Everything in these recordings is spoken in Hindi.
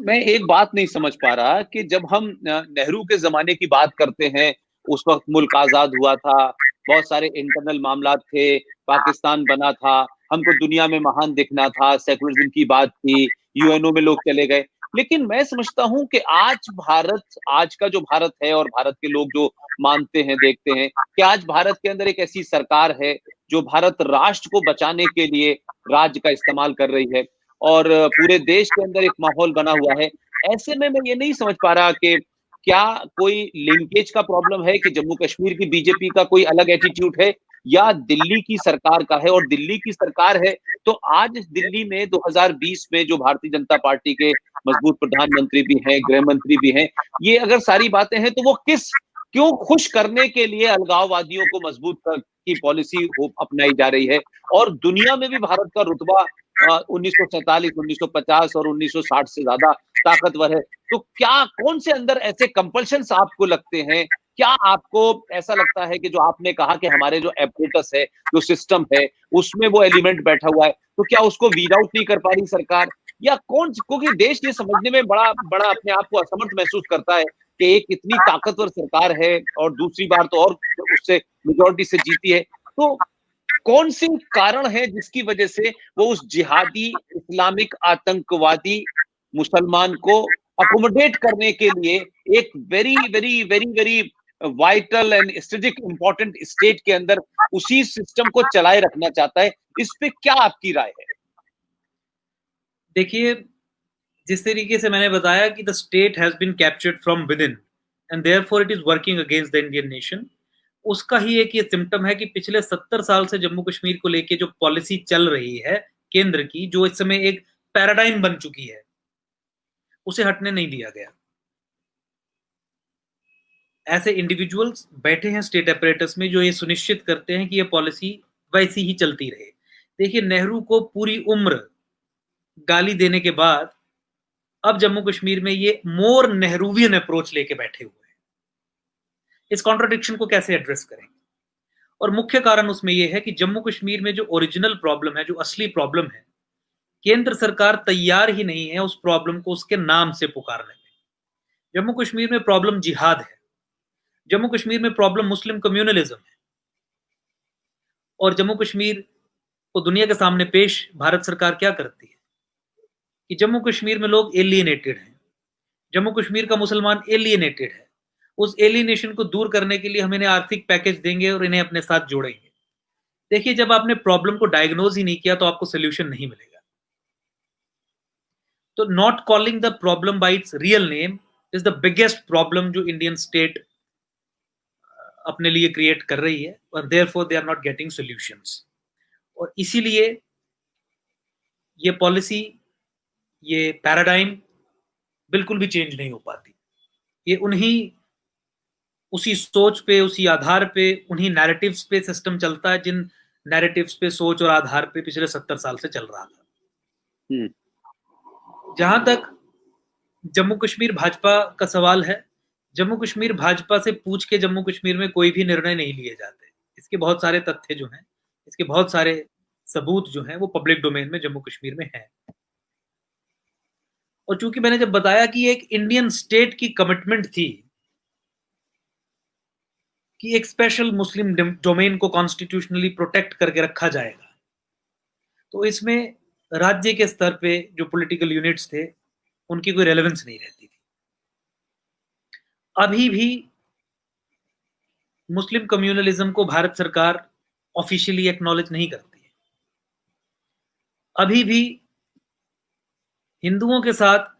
मैं एक बात नहीं समझ पा रहा कि जब हम नेहरू के ज़माने की बात करते हैं, उस वक़्त मुल्क आज़ाद हुआ था, बहुत सारे इंटरनल मामलात थे, पाकिस्तान बना था, हमको दुनिया में महान दिखना था, सेकुलरिज़्म की बात थी, यूएनओ में लोग चले गए। लेकिन मैं समझता हूँ कि आज का जो भारत है और भारत के लोग जो मानते हैं, देखते हैं कि आज भारत के अंदर एक ऐसी सरकार है, जो भारत राष्ट्र को बचाने के लिए राज्य का इस्तेमाल कर रही है। और पूरे देश के अंदर एक माहौल बना हुआ है। ऐसे में मैं ये नहीं समझ पा रहा कि क्या कोई लिंकेज का प्रॉब्लम है कि जम्मू कश्मीर की बीजेपी का कोई अलग एटीट्यूड है या दिल्ली की सरकार का है। और दिल्ली की सरकार है तो आज दिल्ली में 2020 में जो भारतीय जनता पार्टी के मजबूत प्रधानमंत्री भी हैं, गृह मंत्री भी हैं, ये अगर सारी बातें हैं तो वो क्यों खुश करने के लिए अलगाववादियों को मजबूत की पॉलिसी अपनाई जा रही है। और दुनिया में भी भारत का रुतबा 1947, 1950 और 1960 से ज्यादा ताकतवर है। तो क्या कौन से अंदर ऐसे कंपल्शंस आपको लगते हैं? क्या आपको ऐसा लगता है कि जो आपने कहा कि हमारे जो एपरेटस है, जो सिस्टम है, उसमें वो एलिमेंट बैठा हुआ है, तो क्या उसको वीड आउट नहीं कर पा रही सरकार? या कौन, क्योंकि देश ये समझने में बड़ा बड़ा अपने आप को असमर्थ महसूस करता है कि एक इतनी ताकतवर सरकार है और दूसरी बार तो और उससे मेजोरिटी से जीती है। तो कौन से कारण है जिसकी वजह से वो उस जिहादी इस्लामिक आतंकवादी मुसलमान को अकोमोडेट करने के लिए एक very very very very vital and strategic important state के अंदर उसी सिस्टम को चलाए रखना चाहता है? इस पे क्या आपकी राय है? देखिए, जिस तरीके से मैंने बताया कि the state has been captured from within and therefore it is working against the Indian nation, उसका ही एक ये सिम्टम है कि पिछले 70 साल से जम्मू कश्मीर को लेके जो पॉलिसी चल रही है केंद्र की, जो इस समय एक पैराडाइम बन चुकी है, उसे हटने नहीं दिया गया। ऐसे इंडिविजुअल्स बैठे हैं स्टेट अपरेटस में जो ये सुनिश्चित करते हैं कि ये पॉलिसी वैसी ही चलती रहे। देखिए, नेहरू को पूरी उम्र गाली देने के बाद अब जम्मू कश्मीर में ये मोर नेहरूवियन अप्रोच लेके बैठे हुए हैं। इस कॉन्ट्रडिक्शन को कैसे एड्रेस करेंगे? और मुख्य कारण उसमें यह है कि जम्मू कश्मीर में जो ओरिजिनल प्रॉब्लम है, जो असली प्रॉब्लम है, केंद्र सरकार तैयार ही नहीं है उस प्रॉब्लम को उसके नाम से पुकारने में। जम्मू कश्मीर में प्रॉब्लम जिहाद है, जम्मू कश्मीर में प्रॉब्लम मुस्लिम कम्युनलिज्म है, और जम्मू कश्मीर को दुनिया के सामने पेश भारत सरकार क्या करती है कि जम्मू कश्मीर में लोग एलियनेटेड हैं, जम्मू कश्मीर का मुसलमान एलियनेटेड है, उस एलियनेशन को दूर करने के लिए हम इन्हें आर्थिक पैकेज देंगे और इन्हें अपने साथ जोड़ेंगे। देखिए, जब आपने प्रॉब्लम को डायग्नोज ही नहीं किया तो आपको सोल्यूशन नहीं मिलेगा। तो not calling the problem by its real name is the biggest problem जो इंडियन स्टेट अपने लिए क्रिएट कर रही है, और therefore they are not getting solutions. और इसीलिए ये पॉलिसी, ये पैराडाइम बिल्कुल भी चेंज नहीं हो पाती। ये उसी सोच पे, उसी आधार पे, उन्हीं नैरेटिव्स पे सिस्टम चलता है जिन नैरेटिव्स पे, सोच और आधार पे पिछले 70 साल से चल रहा था। हम्म। जहां तक जम्मू कश्मीर भाजपा का सवाल है, जम्मू कश्मीर भाजपा से पूछ के जम्मू कश्मीर में कोई भी निर्णय नहीं लिए जाते। इसके बहुत सारे तथ्य जो हैं, इसके बहुत सारे सबूत जो हैं, वो पब्लिक डोमेन में जम्मू कश्मीर में हैं। और चूंकि मैंने जब बताया कि एक इंडियन स्टेट की कमिटमेंट थी कि एक स्पेशल मुस्लिम डोमेन को कॉन्स्टिट्यूशनली प्रोटेक्ट करके रखा जाएगा, तो इसमें राज्य के स्तर पे जो पॉलिटिकल यूनिट्स थे, उनकी कोई रेलेवेंस नहीं रहती थी। अभी भी मुस्लिम कम्युनलिज्म को भारत सरकार ऑफिशियली एक्नॉलेज नहीं करती है। अभी भी हिंदुओं के साथ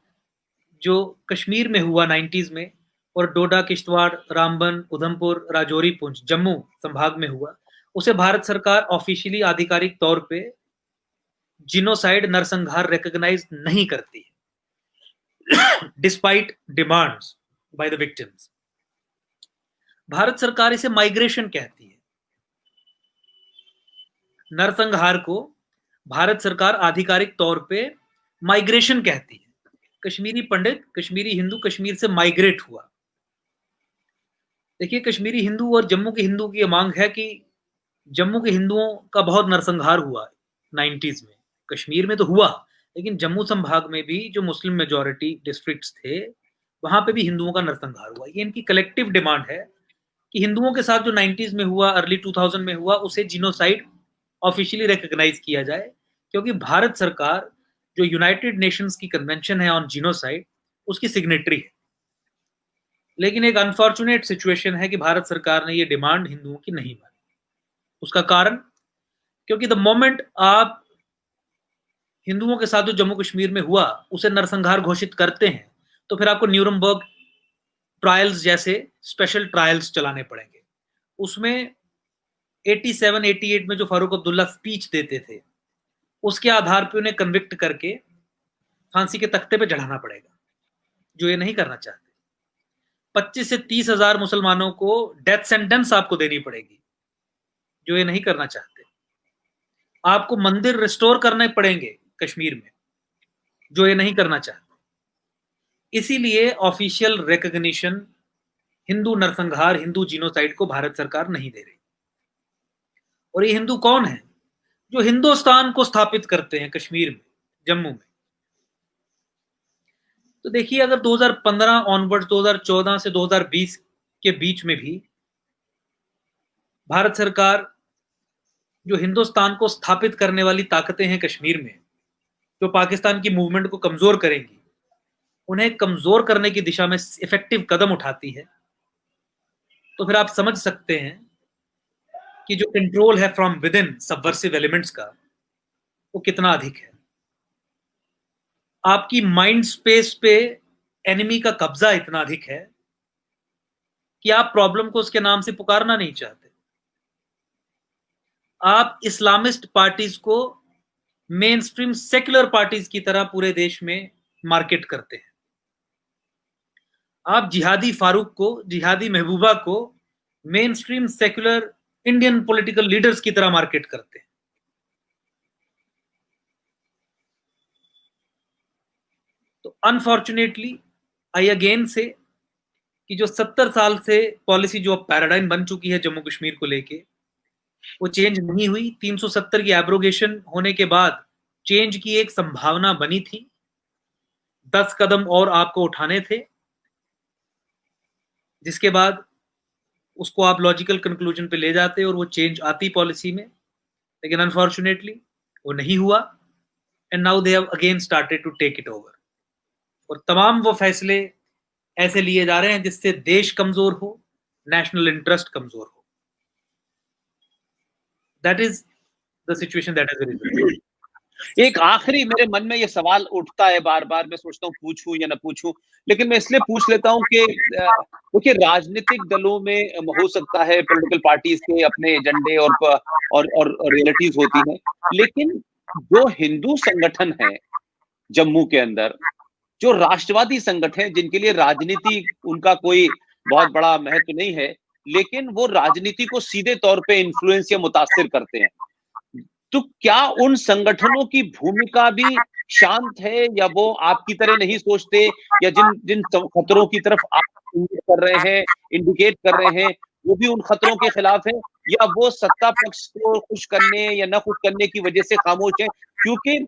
जो कश्मीर में हुआ 90s में, और डोडा, किश्तवाड़, रामबन, उधमपुर, राजौरी, पुंछ, जम्मू संभाग में हुआ, उसे भारत सरकार ऑफिशियली आधिकारिक तौर पे जिनोसाइड, नरसंहार रिकॉग्नाइज नहीं करती despite demands by the victims. Bharat सरकार इसे माइग्रेशन कहती है। नरसंहार को भारत सरकार आधिकारिक तौर पे माइग्रेशन कहती है। कश्मीरी पंडित, कश्मीरी हिंदू कश्मीर से माइग्रेट हुआ। देखिए, कश्मीरी हिंदू और जम्मू के हिंदू की यह मांग है कि जम्मू के हिंदुओं का बहुत नरसंहार हुआ 90s में, कश्मीर में तो हुआ, लेकिन जम्मू संभाग में भी जो मुस्लिम मेजॉरिटी डिस्ट्रिक्ट्स थे, वहां पे भी हिंदुओं का नरसंहार हुआ। ये इनकी कलेक्टिव डिमांड है कि हिंदुओं के साथ जो 90s में हुआ, अर्ली 2000 में हुआ, उसे जीनोसाइड ऑफिशियली रिकॉग्नाइज किया जाए, क्योंकि भारत सरकार जो यूनाइटेड नेशंस की कन्वेंशन है ऑन जीनोसाइड, उसकी सिग्नेटरी है। लेकिन एक अनफॉर्चुनेट सिचुएशन है कि भारत सरकार ने ये डिमांड हिंदुओं की नहीं मानी। उसका कारण, क्योंकि द मोमेंट आप हिंदुओं के साथ जो जम्मू कश्मीर में हुआ उसे नरसंहार घोषित करते हैं, तो फिर आपको न्यूरमबर्ग ट्रायल्स जैसे स्पेशल ट्रायल्स चलाने पड़ेंगे। उसमें 87-88 में जो फारूक अब्दुल्ला स्पीच देते थे, उसके आधार पे उन्हें कन्विक्ट करके फांसी के तख्ते पे चढ़ाना पड़ेगा, जो ये नहीं करना चाहते। 25 से 30 हजार मुसलमानों को डेथ सेंटेंस आपको देनी पड़ेगी, जो ये नहीं करना चाहते। आपको मंदिर रिस्टोर करने पड़ेंगे कश्मीर में, जो ये नहीं करना चाहते। इसीलिए ऑफिशियल रिकॉग्निशन हिंदू नरसंहार, हिंदू जीनोसाइड को भारत सरकार नहीं दे रही। और ये हिंदू कौन है? जो हिंदुस्तान को स्थापित करते हैं कश्मीर में, जम्मू में। तो देखिए, अगर 2015 ऑनवर्ड, 2014 से 2020 के बीच में भी भारत सरकार जो हिंदुस्तान को स्थापित करने वाली ताकतें हैं कश्मीर में, जो पाकिस्तान की मूवमेंट को कमजोर करेंगी, उन्हें कमजोर करने की दिशा में इफेक्टिव कदम उठाती है, तो फिर आप समझ सकते हैं कि जो कंट्रोल है from with in subversive elements का, वो कितना अधिक है। आपकी माइंड स्पेस पे एनिमी का कब्जा इतना अधिक है कि आप प्रॉब्लम को उसके नाम से पुकारना नहीं चाहते। आप इस्लामिस्ट पार्टीज को मेन स्ट्रीम सेक्युलर पार्टीज की तरह पूरे देश में मार्केट करते हैं। आप जिहादी फारूक को, जिहादी महबूबा को main stream secular Indian political leaders की तरह मार्केट करते हैं। तो अनफॉर्चुनेटली आई अगेन से कि जो 70 साल से पॉलिसी जो पैराडाइम बन चुकी है जम्मू कश्मीर को लेके, वो चेंज नहीं हुई। 370 की एब्रोगेशन होने के बाद चेंज की एक संभावना बनी थी। 10 कदम और आपको उठाने थे, जिसके बाद उसको आप लॉजिकल कंक्लूजन पे ले जाते और वो चेंज आती पॉलिसी में। लेकिन अनफॉर्चुनेटली वो नहीं हुआ, and now they have again started to take it over. और तमाम वो फैसले ऐसे लिए जा रहे हैं जिससे देश कमजोर हो, नेशनल इंटरेस्ट कमजोर हो। That is the situation that is result. एक आखिरी मेरे मन में ये सवाल उठता है बार बार, मैं सोचता हूँ पूछूं या ना पूछूं, लेकिन मैं इसलिए पूछ लेता हूँ कि देखिए, राजनीतिक दलों में हो सकता है पॉलिटिकल पार्टीज के अपने एजेंडे और रियलिटीज होती हैं, लेकिन जो हिंदू संगठन है जम्मू के अंदर, जो राष्ट्रवादी संगठन है, जिनके लिए राजनीति उनका कोई बहुत बड़ा महत्व नहीं है, लेकिन वो राजनीति को सीधे तौर पे इन्फ्लुएंस या मुतासिर करते हैं, तो क्या उन संगठनों की भूमिका भी शांत है, या वो आपकी तरह नहीं सोचते, या जिन जिन खतरों की तरफ आप इंडिकेट कर रहे हैं, वो भी उन खतरों के खिलाफ है, या वो सत्ता पक्ष को खुश करने या न खुश करने की वजह से खामोश है? क्योंकि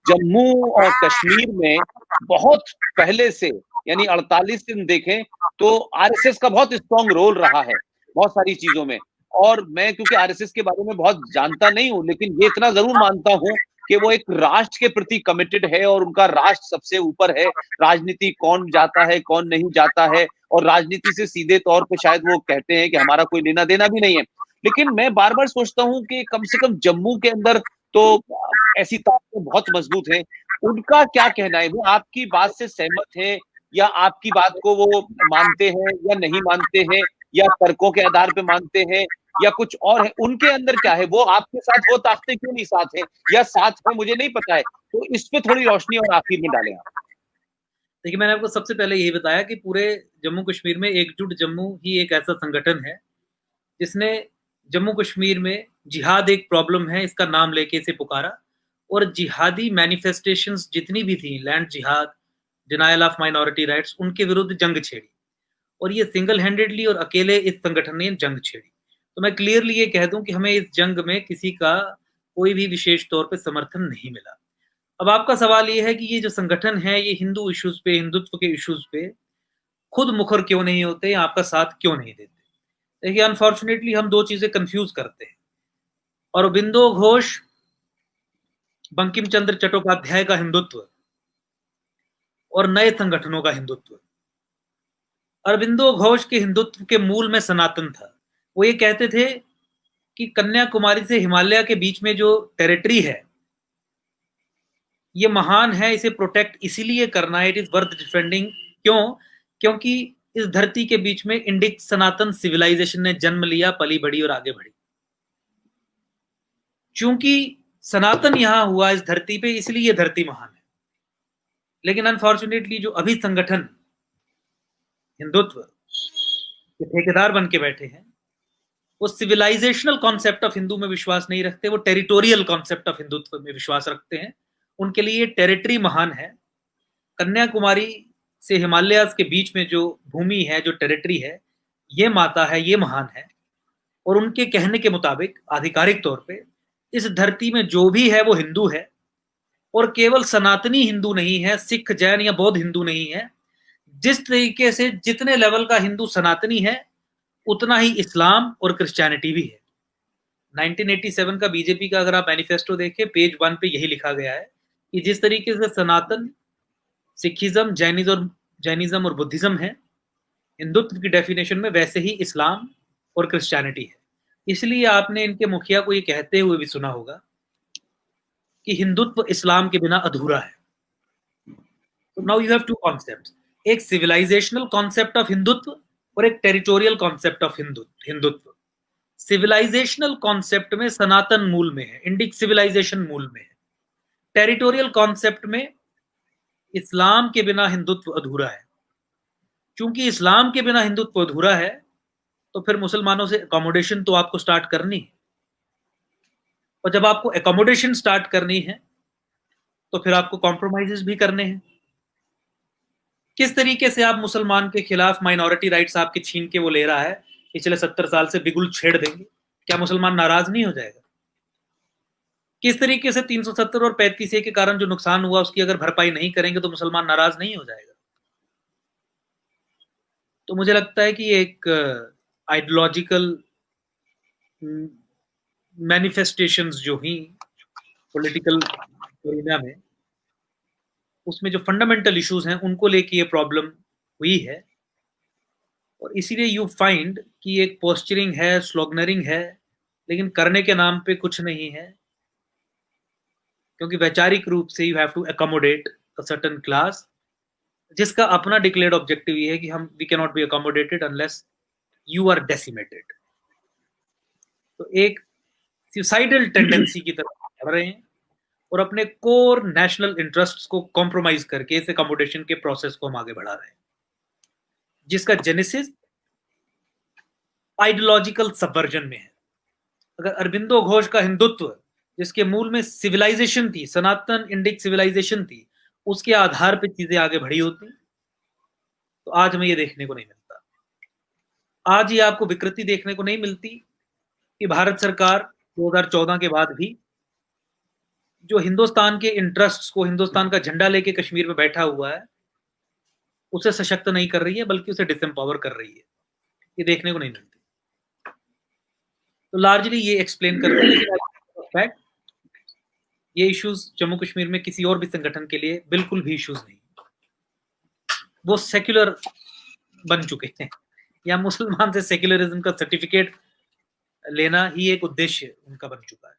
जम्मू और कश्मीर में बहुत पहले से, यानी 48 दिन देखें तो आरएसएस का बहुत स्ट्रॉन्ग रोल रहा है बहुत सारी चीजों में। और मैं क्योंकि आरएसएस के बारे में बहुत जानता नहीं हूं, लेकिन ये इतना जरूर मानता हूं कि वो एक राष्ट्र के प्रति कमिटेड है और उनका राष्ट्र सबसे ऊपर है। राजनीति कौन जाता है कौन नहीं जाता है, और राजनीति से सीधे तौर पे शायद वो कहते हैं कि हमारा कोई लेना देना भी नहीं है। लेकिन मैं बार बार सोचता हूं कि कम से कम जम्मू के अंदर तो ऐसी ताकतें बहुत मजबूत हैं। उनका क्या कहना है? वो आपकी बात से सहमत है, या आपकी बात को वो मानते हैं या नहीं मानते हैं, या तर्कों के आधार पे मानते हैं, या कुछ और है? उनके अंदर क्या है? वो आपके साथ वो ताकतें क्यों नहीं साथ है, या साथ है, मुझे नहीं पता है। तो इस पे थोड़ी रोशनी और आखिर में डालें आप। देखिए, मैंने आपको सबसे पहले यही बताया कि पूरे जम्मू कश्मीर में एकजुट जम्मू ही एक ऐसा संगठन है जिसने जम्मू कश्मीर में जिहाद एक प्रॉब्लम है इसका नाम लेके इसे पुकारा, और जिहादी मैनिफेस्टेशंस जितनी भी थी, लैंड जिहाद, डिनायल ऑफ माइनॉरिटी राइट्स, उनके विरुद्ध जंग छेड़ी। और ये सिंगल हैंडेडली और अकेले इस संगठन ने जंग छेड़ी। तो मैं क्लियरली ये कह दूं कि हमें इस जंग में किसी का कोई भी विशेष तौर पे समर्थन नहीं मिला। अब आपका सवाल ये है कि ये जो संगठन है ये हिंदू इश्यूज पे, हिंदुत्व के इश्यूज पे खुद मुखर क्यों नहीं होते, आपका साथ क्यों नहीं देते? देखिए, अनफॉर्चुनेटली हम दो चीजें कंफ्यूज करते हैं। अरबिंदो घोष, बंकिम चंद्र चट्टोपाध्याय का हिंदुत्व और नए संगठनों का हिंदुत्व। अरबिंदो घोष के हिंदुत्व के मूल में सनातन था। वो ये कहते थे कि कन्याकुमारी से हिमालय के बीच में जो टेरिटरी है ये महान है, इसे प्रोटेक्ट इसीलिए करना है, इट इज वर्थ डिफेंडिंग। क्यों? क्योंकि इस धरती के बीच में इंडिक सनातन सिविलाइजेशन ने जन्म लिया, पली बढ़ी और आगे बढ़ी। चूंकि सनातन यहां हुआ इस धरती पे, इसलिए ये धरती महान है। लेकिन अनफॉर्चुनेटली जो अभी संगठन हिंदुत्व के ठेकेदार बन के बैठे हैं, वो सिविलाइजेशनल कॉन्सेप्ट ऑफ हिंदू में विश्वास नहीं रखते, वो टेरिटोरियल कॉन्सेप्ट ऑफ हिंदुत्व में विश्वास रखते हैं। उनके लिए टेरिटरी महान है। कन्याकुमारी से हिमालयाज के बीच में जो भूमि है, जो टेरिटरी है, ये माता है, ये महान है। और उनके कहने के मुताबिक आधिकारिक तौर पे इस धरती में जो भी है वो हिंदू है, और केवल सनातनी हिंदू नहीं है, सिख, जैन या बौद्ध हिंदू नहीं है। जिस तरीके से जितने लेवल का हिंदू सनातनी है, उतना ही इस्लाम और क्रिश्चियनिटी भी है। 1987 का बीजेपी का अगर आप मैनिफेस्टो देखें, पेज 1 पे यही लिखा गया है कि जिस तरीके से सनातन, सिखिज्म, जैनिज्म और बुद्धिज्म है हिंदुत्व की डेफिनेशन में, वैसे ही इस्लाम और क्रिश्चियनिटी है। इसलिए आपने इनके मुखिया को ये कहते हुए भी सुना होगा कि हिंदुत्व इस्लाम के बिना अधूरा है। तो now you have two concepts, एक सिविलाइजेशनल कॉन्सेप्ट ऑफ हिंदुत्व और एक territorial concept of Hindutva. Civilisational concept में सनातन मूल में है, इंडिक सिविलाइजेशन मूल में है। टेरिटोरियल कॉन्सेप्ट में इस्लाम के बिना हिंदुत्व अधूरा है। चूंकि इस्लाम के बिना हिंदुत्व अधूरा है, तो फिर मुसलमानों से अकोमोडेशन तो आपको स्टार्ट करनी है। और जब आपको अकोमोडेशन स्टार्ट करनी है, तो फिर आपको कॉम्प्रोमाइजेस भी करने हैं। किस तरीके से आप मुसलमान के खिलाफ माइनॉरिटी राइट्स आपके छीन के वो ले रहा है, पिछले 70 साल से बिगुल छेड़ देंगे, क्या मुसलमान नाराज नहीं हो जाएगा? किस तरीके से 370 और 35A के कारण जो नुकसान हुआ उसकी अगर भरपाई नहीं करेंगे तो मुसलमान नाराज नहीं हो जाएगा? तो मुझे लगता है कि एक आइडियोलॉजिकल मैनिफेस्टेशंस जो ही पॉलिटिकल एरिना में, उसमें जो फंडामेंटल इश्यूज हैं उनको लेके ये प्रॉब्लम हुई है। और इसीलिए यू फाइंड कि एक पोस्चरिंग है, स्लोगनरिंग है, लेकिन करने के नाम पे कुछ नहीं है। क्योंकि वैचारिक रूप से you have to accommodate a certain class, जिसका अपना डिक्लेयर्ड ऑब्जेक्टिव ये है कि हम we can not be accommodated unless you are decimated. तो एक सुसाइडल टेंडेंसी की तरफ बढ़ रहे हैं और अपने कोर नेशनल इंटरेस्ट्स को कॉम्प्रोमाइज करके इस अकोमोडेशन के प्रोसेस को हम आगे बढ़ा रहे हैं, जिसका जेनेसिस आइडियोलॉजिकल सबवर्जन में है। अगर अरबिंदो घोष का हिंदुत्व, जिसके मूल में सिविलाइजेशन थी, सनातन इंडिक सिविलाइजेशन थी, उसके आधार पर चीजें आगे बढ़ी होती, तो आज हमें ये देखने को नहीं मिलता। आज ये आपको विकृति देखने को नहीं मिलती कि भारत सरकार 2014 के बाद भी जो हिंदुस्तान के इंटरेस्ट्स को, हिंदुस्तान का झंडा लेके कश्मीर में बैठा हुआ है, उसे सशक्त नहीं कर रही है, बल्कि उसे डिसएम्पावर कर रही है। ये देखने को नहीं मिलती। तो लार्जली ये एक्सप्लेन करते हैं। लेकिन ये इश्यूज जम्मू कश्मीर में किसी और भी संगठन के लिए बिल्कुल भी इश्यूज नहीं, वो सेक्युलर बन चुके हैं, या मुसलमान से सेक्युलरिज्म का सर्टिफिकेट लेना ही एक उद्देश्य उनका बन चुका है।